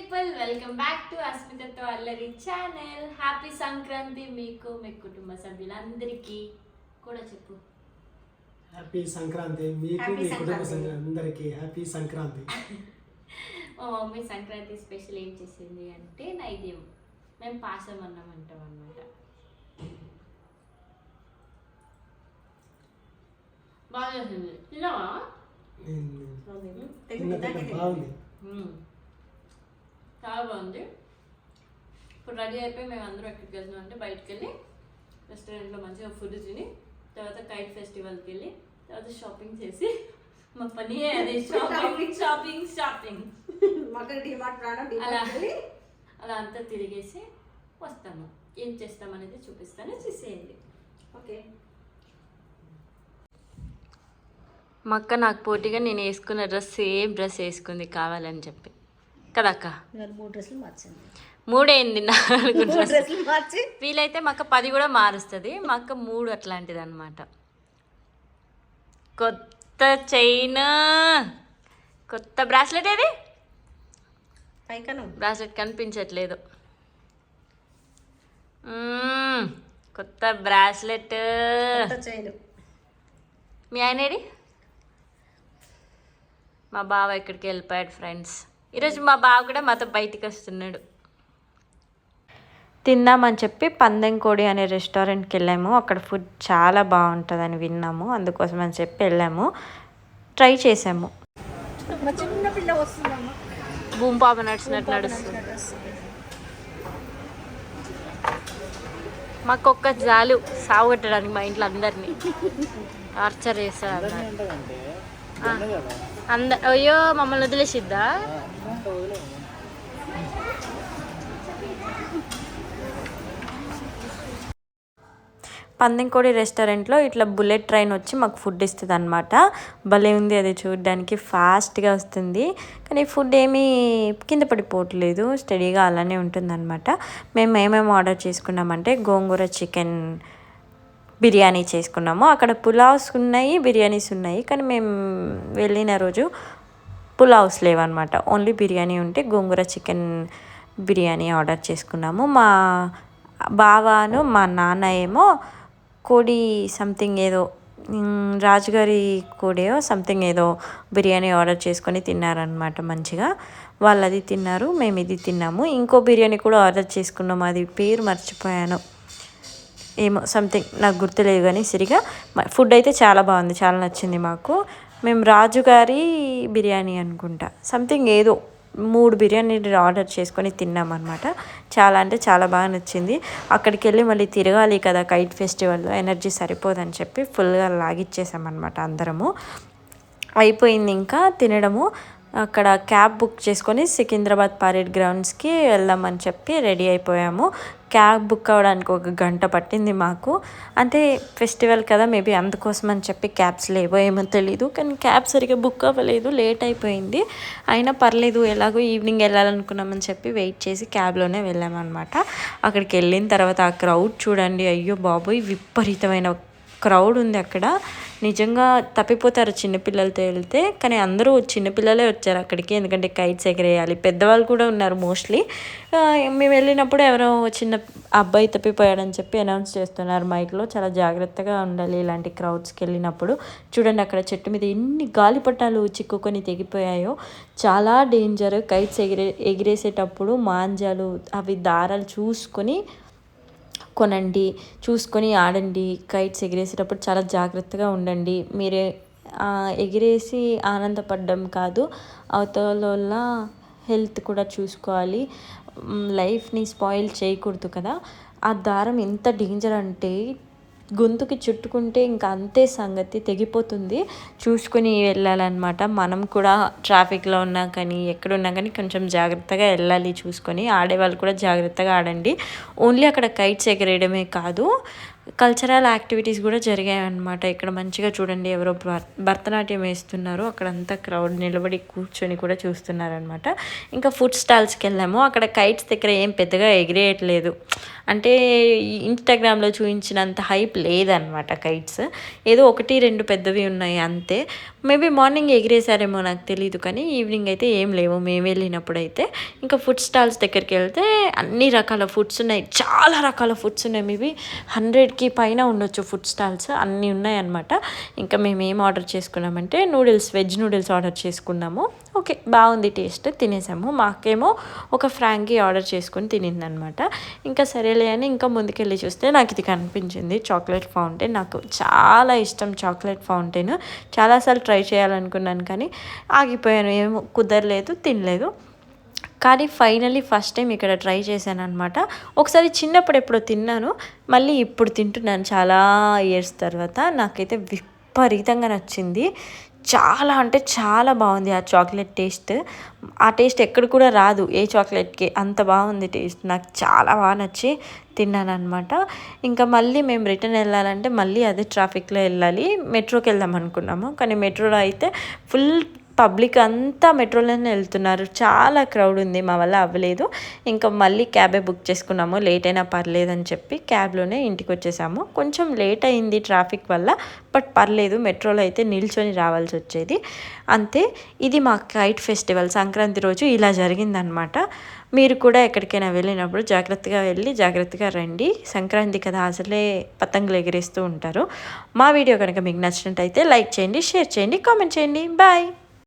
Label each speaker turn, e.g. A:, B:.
A: People welcome back to అస్మితతో అల్లరి channel. Happy Sankranti మీకు మీ కుటుంబ సభ్యులందరికీ కూడా చెప్పు.
B: హ్యాపీ సంక్రాంతి మీకు మీ కుటుంబ సభ్యులందరికీ హ్యాపీ సంక్రాంతి.
A: మా మమ్మీ సంక్రాంతి స్పెషల్ ఏం చేసింది అంటే నైవేద్యం మేము పాసం అన్నం అంటాం అన్నమాట. బాగా చేసింది తిన్నావా?
B: బాగుంది,
A: చాలా బాగుంది. ఇప్పుడు రెడీ అయిపోయి మేము అందరం ఎక్కడికి వెళ్తున్నాం అంటే బయటకు వెళ్ళి రెస్టారెంట్లో మంచిగా ఫుడ్ తిని తర్వాత కైట్ ఫెస్టివల్కి వెళ్ళి తర్వాత షాపింగ్ చేసి మా పని అదే షాపింగ్ షాపింగ్ షాపింగ్ అలా అంతా తిరిగేసి వస్తాము. ఏం చేస్తామనేది చూపిస్తాను, చూసేయండి. ఓకే. మా అక్క నాకు పోటీగా నేను వేసుకున్న డ్రెస్ సేమ్ డ్రెస్ వేసుకుంది కావాలని చెప్పి కదా అక్క.
C: 3 డ్రెస్సులు మార్చింది.
A: 3 అయింది. 4 డ్రెస్సులు మార్చి వీలైతే మా అక్క 10 కూడా మారుస్తుంది. మా అక్క 3 అట్లాంటిది అనమాట. కొత్త చైన్, కొత్త బ్రాస్లెట్. ఏది బ్రాస్లెట్ కనిపించట్లేదు. కొత్త బ్రాస్లెట్. మీ ఆయనేడి? మా బావ ఎక్కడికి వెళ్ళిపోయాడు ఫ్రెండ్స్. ఈరోజు మా బావ కూడా మాతో బయటికి వస్తున్నాడు. తిందామని చెప్పి పందెంకోడి అనే రెస్టారెంట్కి వెళ్ళాము. అక్కడ ఫుడ్ చాలా బాగుంటుందని విన్నాము, అందుకోసం అని చెప్పి వెళ్ళాము, ట్రై చేసాము. భూమి పాప నడిచినట్టు నడుస్తుంది. మాకు ఒక్క జాలు సాగుకొట్టడానికి మా ఇంట్లో అందరినీ టార్చర్ చేస్తాడు అయ్యో మమ్మల్ని వదిలేసిద్దా? పందెంకోడి రెస్టారెంట్లో ఇట్లా బుల్లెట్ ట్రైన్ వచ్చి మాకు ఫుడ్ ఇస్తుంది అనమాట. భలే ఉంది అది చూడడానికి, ఫాస్ట్గా వస్తుంది కానీ ఫుడ్ ఏమీ కింద పడిపోవట్లేదు, స్టడీగా అలానే ఉంటుందన్నమాట. మేము ఏమేమి ఆర్డర్ చేసుకున్నామంటే గోంగూర చికెన్ బిర్యానీ చేసుకున్నాము. అక్కడ పులావ్స్ ఉన్నాయి, బిర్యానీస్ ఉన్నాయి, కానీ మేము వెళ్ళిన రోజు పులావ్స్ లేవన్నమాట, ఓన్లీ బిర్యానీ ఉంటే గోంగూర చికెన్ బిర్యానీ ఆర్డర్ చేసుకున్నాము. మా బావను మా నాన్న ఏమో కోడి సంథింగ్ ఏదో రాజుగారి కోడియో సంథింగ్ ఏదో బిర్యానీ ఆర్డర్ చేసుకొని తిన్నారనమాట. మంచిగా వాళ్ళు అది తిన్నారు, మేము ఇది తిన్నాము. ఇంకో బిర్యానీ కూడా ఆర్డర్ చేసుకున్నాము, అది పేరు మర్చిపోయాను, ఏమో సంథింగ్ నాకు గుర్తులేదు. కానీ సరిగా ఫుడ్ అయితే చాలా బాగుంది, చాలా నచ్చింది మాకు. మేము రాజుగారి బిర్యానీ అనుకుంటా సంథింగ్ ఏదో 3 బిర్యానీలు ఆర్డర్ చేసుకొని తిన్నామన్నమాట. చాలా అంటే చాలా బాగా నచ్చింది. అక్కడికి వెళ్ళి మళ్ళీ తిరగాలి కదా కైట్ ఫెస్టివల్లో, ఎనర్జీ సరిపోదని చెప్పి ఫుల్గా లాగిచ్చేసామన్నమాట అందరము. అయిపోయింది ఇంకా తినడము. అక్కడ క్యాబ్ బుక్ చేసుకొని సికింద్రాబాద్ పరేడ్ గ్రౌండ్స్కి వెళ్దామని చెప్పి రెడీ అయిపోయాము. క్యాబ్ బుక్ అవ్వడానికి 1 గంట పట్టింది మాకు. అంటే ఫెస్టివల్ కదా, మేబీ అందుకోసం అని చెప్పి క్యాబ్స్ లేవో ఏమో తెలీదు, కానీ క్యాబ్ సరిగ్గా బుక్ అవ్వలేదు, లేట్ అయిపోయింది. అయినా పర్లేదు, ఎలాగో ఈవినింగ్ వెళ్ళాలనుకున్నామని చెప్పి వెయిట్ చేసి క్యాబ్లోనే వెళ్ళామన్నమాట. అక్కడికి వెళ్ళిన తర్వాత ఆ క్రౌడ్ చూడండి, అయ్యో బాబోయ్ విపరీతమైన క్రౌడ్ ఉంది అక్కడ. నిజంగా తప్పిపోతారు చిన్నపిల్లలతో వెళ్తే, కానీ అందరూ చిన్నపిల్లలే వచ్చారు అక్కడికి, ఎందుకంటే కైట్స్ ఎగరేయాలి. పెద్దవాళ్ళు కూడా ఉన్నారు మోస్ట్లీ. మేము వెళ్ళినప్పుడు ఎవరో చిన్న అబ్బాయి తప్పిపోయాడని చెప్పి అనౌన్స్ చేస్తున్నారు మైక్లో. చాలా జాగ్రత్తగా ఉండాలి ఇలాంటి క్రౌడ్స్కి వెళ్ళినప్పుడు. చూడండి అక్కడ చెట్టు మీద ఎన్ని గాలిపటాలు చిక్కుకొని తెగిపోయాయో, చాలా డేంజర్. కైట్స్ ఎగిరేసేటప్పుడు మాంజాలు అవి దారాలు చూసుకొని కొనండి, చూసుకొని ఆడండి. కైట్స్ ఎగిరేసేటప్పుడు చాలా జాగ్రత్తగా ఉండండి. మీరే ఎగిరేసి ఆనందపడడం కాదు, అవతల హెల్త్ కూడా చూసుకోవాలి, లైఫ్ని స్పాయిల్ చేయకూడదు కదా. ఆ దారం ఎంత డేంజర్ అంటే గొంతుకి చుట్టుకుంటే ఇంకా అంతే సంగతి, తెగిపోతుంది. చూసుకొని వెళ్ళాలన్నమాట. మనం కూడా ట్రాఫిక్లో ఉన్నా కానీ ఎక్కడున్నా కానీ కొంచెం జాగ్రత్తగా వెళ్ళాలి చూసుకొని. ఆడేవాళ్ళు కూడా జాగ్రత్తగా ఆడండి. ఓన్లీ అక్కడ కైట్స్ ఎగరేయడమే కాదు, కల్చరల్ యాక్టివిటీస్ కూడా జరిగాయి అన్నమాట. ఇక్కడ మంచిగా చూడండి ఎవరో భరతనాట్యం వేస్తున్నారు, అక్కడంతా క్రౌడ్ నిలబడి కూర్చొని కూడా చూస్తున్నారనమాట. ఇంకా ఫుడ్ స్టాల్స్కి వెళ్ళాము. అక్కడ కైట్స్ దగ్గర ఏం పెద్దగా ఎగిరేయట్లేదు, అంటే ఇన్స్టాగ్రామ్లో చూపించినంత హైప్ లేదనమాట. కైట్స్ ఏదో 1-2 పెద్దవి ఉన్నాయి అంతే. మేబీ మార్నింగ్ ఎగిరేసారేమో నాకు తెలీదు, కానీ ఈవినింగ్ అయితే ఏం లేవు మేము వెళ్ళినప్పుడు అయితే. ఇంకా ఫుడ్ స్టాల్స్ దగ్గరికి వెళ్తే అన్ని రకాల ఫుడ్స్ ఉన్నాయి, చాలా రకాల ఫుడ్స్ ఉన్నాయి. మేబీ 100కి పైన ఉండొచ్చు ఫుడ్ స్టాల్స్, అన్నీ ఉన్నాయి అనమాట. ఇంకా మేము ఏం ఆర్డర్ చేసుకున్నామంటే నూడిల్స్, వెజ్ నూడిల్స్ ఆర్డర్ చేసుకున్నాము. ఓకే, బాగుంది, టేస్ట్ తినేసాము. మాకేమో ఒక ఫ్రాంకీ ఆర్డర్ చేసుకుని తినిందనమాట. ఇంకా సరేలే అని ఇంకా ముందుకెళ్ళి చూస్తే నాకు ఇది కనిపించింది, చాక్లెట్ ఫౌంటైన్. నాకు చాలా ఇష్టం చాక్లెట్ ఫౌంటైన్, చాలాసార్లు ట్రై చేయాలనుకున్నాను కానీ ఆగిపోయాను, ఏమో కుదరలేదు, తినలేదు. కానీ ఫైనల్లీ ఫస్ట్ టైం ఇక్కడ ట్రై చేశాను అనమాట. ఒకసారి చిన్నప్పుడు ఎప్పుడో తిన్నాను, మళ్ళీ ఇప్పుడు తింటున్నాను చాలా ఇయర్స్ తర్వాత. నాకైతే విపరీతంగా నచ్చింది, చాలా అంటే చాలా బాగుంది ఆ చాక్లెట్ టేస్ట్. ఆ టేస్ట్ ఎక్కడ కూడా రాదు ఏ చాక్లెట్కి, అంత బాగుంది టేస్ట్. నాకు చాలా బాగా నచ్చి తిన్నాను అనమాట. ఇంకా మళ్ళీ మేము రిటర్న్ వెళ్ళాలంటే మళ్ళీ అదే ట్రాఫిక్లో వెళ్ళాలి. మెట్రోకి వెళ్దాం అనుకున్నాము, కానీ మెట్రోలో అయితే ఫుల్ పబ్లిక్ అంతా మెట్రోలోనే వెళ్తున్నారు, చాలా క్రౌడ్ ఉంది, మా వల్ల అవ్వలేదు. ఇంకా మళ్ళీ క్యాబే బుక్ చేసుకున్నాము, లేట్ అయినా పర్లేదని చెప్పి క్యాబ్లోనే ఇంటికి వచ్చేసాము. కొంచెం లేట్ అయింది ట్రాఫిక్ వల్ల, బట్ పర్లేదు, మెట్రోలో అయితే నిల్చొని రావాల్సి వచ్చేది అంతే. ఇది మా కైట్ ఫెస్టివల్ సంక్రాంతి రోజు ఇలా జరిగిందనమాట. మీరు కూడా ఎక్కడికైనా వెళ్ళినప్పుడు జాగ్రత్తగా వెళ్ళి జాగ్రత్తగా రండి. సంక్రాంతి కదా, అసలే పతంగులు ఎగిరేస్తూ ఉంటారు. మా వీడియో కనుక మీకు నచ్చినట్టయితే లైక్ చేయండి, షేర్ చేయండి, కామెంట్ చేయండి. బాయ్.